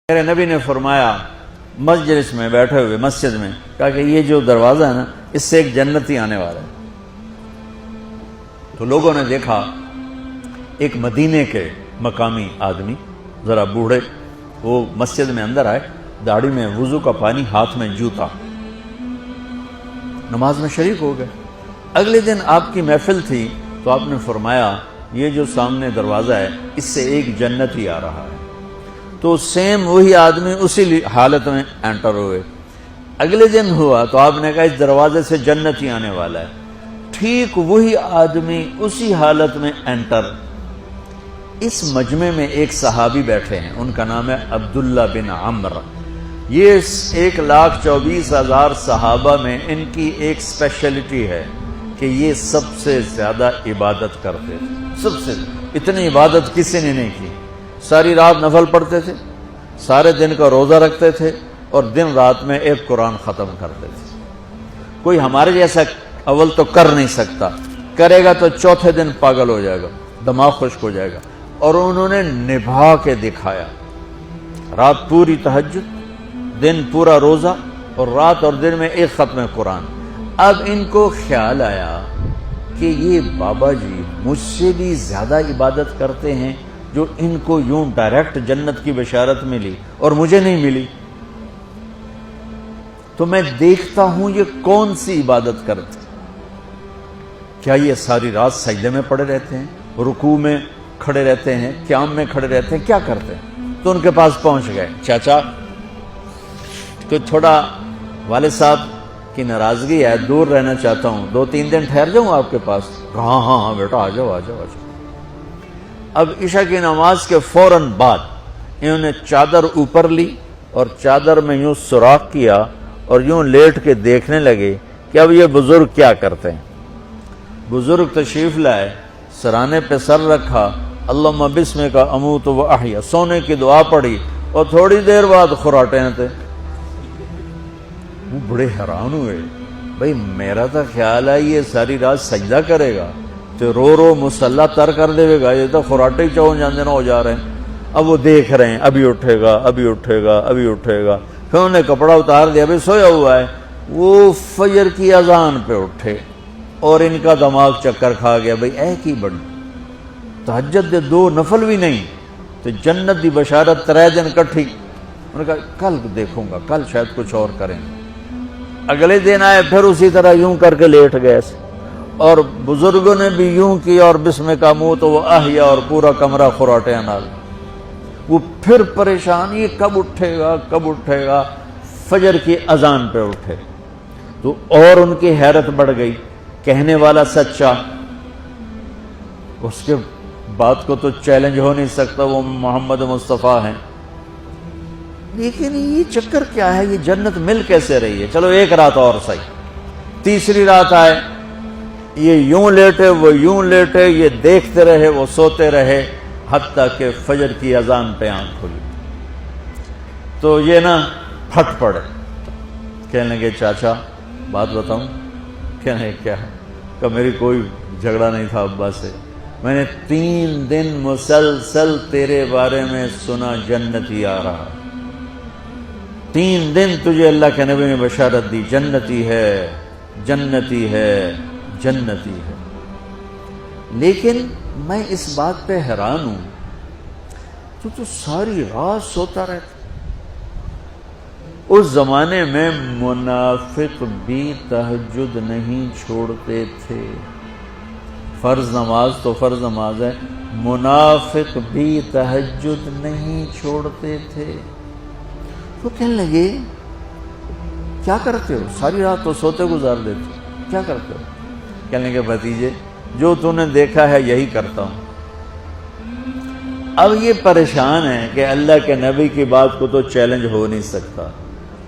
میرے نبی نے فرمایا مجلس میں بیٹھے ہوئے مسجد میں کہا کہ یہ جو دروازہ ہے نا اس سے ایک جنتی آنے والا ہے۔ تو لوگوں نے دیکھا ایک مدینے کے مقامی آدمی ذرا بوڑھے وہ مسجد میں اندر آئے، داڑھی میں وضو کا پانی، ہاتھ میں جوتا، نماز میں شریک ہو گئے۔ اگلے دن آپ کی محفل تھی تو آپ نے فرمایا یہ جو سامنے دروازہ ہے اس سے ایک جنتی آ رہا ہے۔ تو سیم وہی آدمی اسی حالت میں انٹر ہوئے۔ اگلے دن ہوا تو آپ نے کہا اس دروازے سے جنتی آنے والا ہے، ٹھیک وہی آدمی اسی حالت میں انٹر۔ اس مجمع میں ایک صحابی بیٹھے ہیں، ان کا نام ہے عبداللہ بن عمرو۔ یہ 1,24,000 صحابہ میں ان کی ایک اسپیشلٹی ہے کہ یہ سب سے زیادہ عبادت کرتے تھے، سب سے اتنی عبادت کسی نے نہیں کی۔ ساری رات نفل پڑھتے تھے، سارے دن کا روزہ رکھتے تھے اور دن رات میں ایک قرآن ختم کرتے تھے۔ کوئی ہمارے جیسا اول تو کر نہیں سکتا، کرے گا تو چوتھے دن پاگل ہو جائے گا، دماغ خشک ہو جائے گا، اور انہوں نے نبھا کے دکھایا۔ رات پوری تہجد، دن پورا روزہ، اور رات اور دن میں ایک ختم قرآن۔ اب ان کو خیال آیا کہ یہ بابا جی مجھ سے بھی زیادہ عبادت کرتے ہیں جو ان کو یوں ڈائریکٹ جنت کی بشارت ملی اور مجھے نہیں ملی، تو میں دیکھتا ہوں یہ کون سی عبادت کرتے، کیا یہ ساری رات سجدے میں پڑے رہتے ہیں، رکوع میں کھڑے رہتے ہیں، قیام میں کھڑے رہتے ہیں، کیا کرتے ہیں؟ تو ان کے پاس پہنچ گئے، چاچا کہ تھوڑا والد صاحب کی ناراضگی ہے، دور رہنا چاہتا ہوں، 2-3 دن ٹھہر جاؤں آپ کے پاس؟ ہاں ہاں ہاں بیٹا آ جاؤ آ جاؤ آ جاؤ۔ اب عشاء کی نماز کے فوراً بعد انہوں نے چادر اوپر لی اور چادر میں یوں سوراخ کیا اور یوں لیٹ کے دیکھنے لگے کہ اب یہ بزرگ کیا کرتے ہیں۔ بزرگ تشریف لائے، سرانے پہ سر رکھا، اللہم بسمک اموت و احیا، سونے کی دعا پڑھی، اور تھوڑی دیر بعد خراٹے تھے۔ وہ بڑے حیران ہوئے، بھئی میرا تو خیال ہے یہ ساری رات سجدہ کرے گا تو رو رو مسلح تر کر دے گا، یہ تو خراٹے ہی چون جاندے نہ ہو جا رہے ہیں۔ اب وہ دیکھ رہے ہیں ابھی اٹھے گا ابھی اٹھے گا ابھی اٹھے گا، پھر انہوں نے کپڑا اتار دیا، ابھی سویا ہوا ہے۔ وہ فجر کی اذان پہ اٹھے اور ان کا دماغ چکر کھا گیا، بھئی اے کی بڑی تہجد دے 2 نفل بھی نہیں تو جنت دی بشارت 3 دن کٹھی۔ انہوں نے کہا کل دیکھوں گا، کل شاید کچھ اور کریں۔ اگلے دن آئے، پھر اسی طرح یوں کر کے لیٹ گئے، اور بزرگوں نے بھی یوں کیا، اور بسمک اموت و احیا، اور پورا کمرہ خراٹے نال۔ وہ پھر پریشان، یہ کب اٹھے گا کب اٹھے گا؟ فجر کی اذان پہ اٹھے تو اور ان کی حیرت بڑھ گئی، کہنے والا سچا، اس کے بات کو تو چیلنج ہو نہیں سکتا، وہ محمد مصطفیٰ ہیں، لیکن یہ چکر کیا ہے، یہ جنت مل کیسے رہی ہے؟ چلو ایک رات اور صحیح۔ تیسری رات آئے، یہ یوں لیٹے وہ یوں لیٹے، یہ دیکھتے رہے وہ سوتے رہے، حتیٰ کہ فجر کی اذان پہ آنکھ کھلی تو یہ نا پھٹ پڑے، کہنے لگے چاچا بات بتاؤں؟ کہنے کیا ہے؟ کہ میری کوئی جھگڑا نہیں تھا ابا سے، میں نے 3 دن مسلسل تیرے بارے میں سنا جنتی آ رہا، 3 دن تجھے اللہ کے نبی نے بشارت دی جنتی ہے جنتی ہے جنتی ہے، لیکن میں اس بات پہ حیران ہوں تو ساری رات سوتا رہتا۔ اس زمانے میں منافق بھی تہجد نہیں چھوڑتے تھے، فرض نماز تو فرض نماز ہے، منافق بھی تہجد نہیں چھوڑتے تھے۔ تو کہنے لگے کیا کرتے ہو؟ ساری رات تو سوتے گزار دیتے، کیا کرتے ہو؟ کہنے لگے بھتیجے جو تو نے دیکھا ہے یہی کرتا ہوں۔ اب یہ پریشان ہے کہ اللہ کے نبی کی بات کو تو چیلنج ہو نہیں سکتا،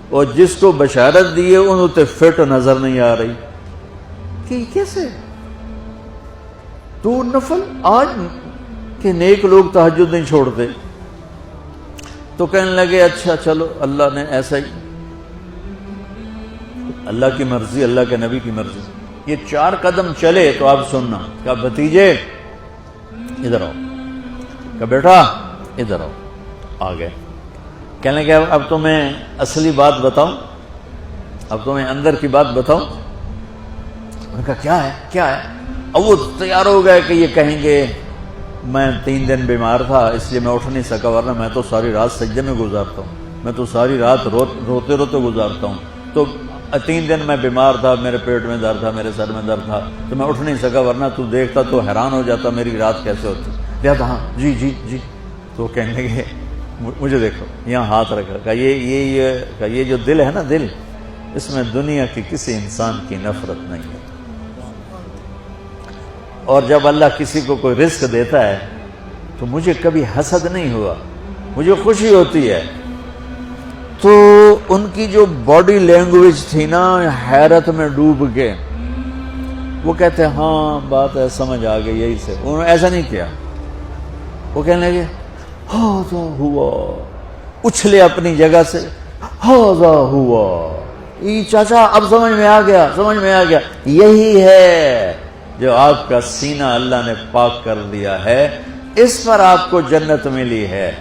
اور جس کو بشارت دی ہے انہوں تے فٹ نظر نہیں آ رہی کہ کیسے تو نفل آج کہ نیک لوگ تہجد نہیں چھوڑتے۔ تو کہنے لگے اچھا چلو اللہ نے ایسا ہی، اللہ کی مرضی، اللہ کے نبی کی مرضی۔ یہ 4 قدم چلے تو آپ سننا، کہا بھتیجے ادھر آؤ، کہا بیٹا ادھر آؤ، آ گئے۔ کہنے لگے اب تمہیں اصلی بات بتاؤں، اب تمہیں اندر کی بات بتاؤں؟ انہوں نے کہا کیا ہے کیا ہے؟ اب وہ تیار ہو گئے کہ یہ کہیں گے میں 3 دن بیمار تھا اس لیے میں اٹھ نہیں سکا، ورنہ میں تو ساری رات سجدے میں گزارتا ہوں، میں تو ساری رات روتے روتے گزارتا ہوں، تو 3 دن میں بیمار تھا، میرے پیٹ میں درد تھا، میرے سر میں درد تھا، تو میں اٹھ نہیں سکا، ورنہ تو دیکھتا تو حیران ہو جاتا میری رات کیسے ہوتی۔ لہذا ہاں جی جی جی، تو کہنے لگے مجھے دیکھو یہاں ہاتھ رکھا، کہ یہ جو دل ہے نا، دل اس میں دنیا کی کسی انسان کی نفرت نہیں ہے، اور جب اللہ کسی کو کوئی رزق دیتا ہے تو مجھے کبھی حسد نہیں ہوا، مجھے خوشی ہوتی ہے۔ تو ان کی جو باڈی لینگویج تھی نا، حیرت میں ڈوب کے وہ کہتے ہیں ہاں بات ہے سمجھ آ گئی یہی سے، انہوں نے ایسا نہیں کیا، وہ کہنے لگے ہاذا ہوا، اچھلے اپنی جگہ سے، ہاذا ہوا، یہ چاچا اب سمجھ میں آ گیا، سمجھ میں آ گیا، یہی ہے جو آپ کا سینہ اللہ نے پاک کر دیا ہے، اس پر آپ کو جنت ملی ہے۔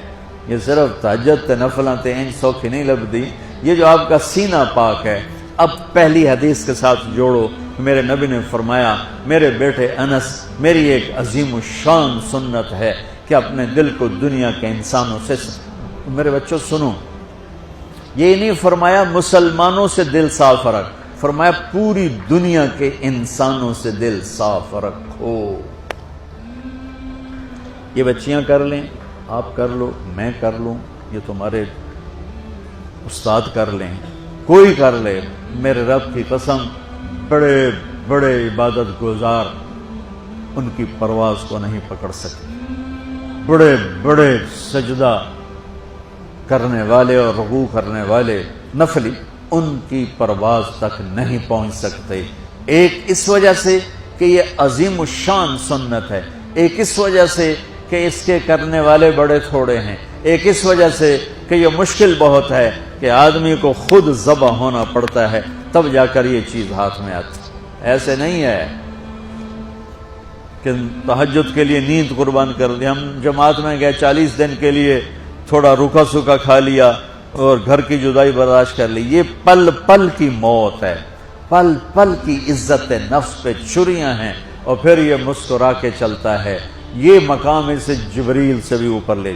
یہ صرف تہجد تے نفلاں تے ان سوکھی نہیں لبدی، یہ جو آپ کا سینہ پاک ہے۔ اب پہلی حدیث کے ساتھ جوڑو، میرے نبی نے فرمایا میرے بیٹے انس، میری ایک عظیم الشان سنت ہے کہ اپنے دل کو دنیا کے انسانوں سے، میرے بچوں سنو، یہ نہیں فرمایا مسلمانوں سے دل صاف رکھ، فرمایا پوری دنیا کے انسانوں سے دل صاف رکھو۔ یہ بچیاں کر لیں، آپ کر لو، میں کر لوں، یہ تمہارے استاد کر لیں، کوئی کر لے، میرے رب کی قسم بڑے بڑے عبادت گزار ان کی پرواز کو نہیں پکڑ سکتے، بڑے بڑے سجدہ کرنے والے اور رکوع کرنے والے نفلی ان کی پرواز تک نہیں پہنچ سکتے۔ ایک اس وجہ سے کہ یہ عظیم الشان سنت ہے، ایک اس وجہ سے کہ اس کے کرنے والے بڑے تھوڑے ہیں، ایک اس وجہ سے کہ یہ مشکل بہت ہے کہ آدمی کو خود ذبح ہونا پڑتا ہے تب جا کر یہ چیز ہاتھ میں آتی۔ ایسے نہیں ہے کہ تہجد کے لیے نیند قربان کر دی، ہم جماعت میں گئے 40 دن کے لیے تھوڑا روکھا سوکھا کھا لیا اور گھر کی جدائی برداشت کر لی، یہ پل پل کی موت ہے، پل پل کی عزت نفس پہ چھریاں ہیں، اور پھر یہ مسکرا کے چلتا ہے، یہ مقام اسے جبریل سے بھی اوپر لے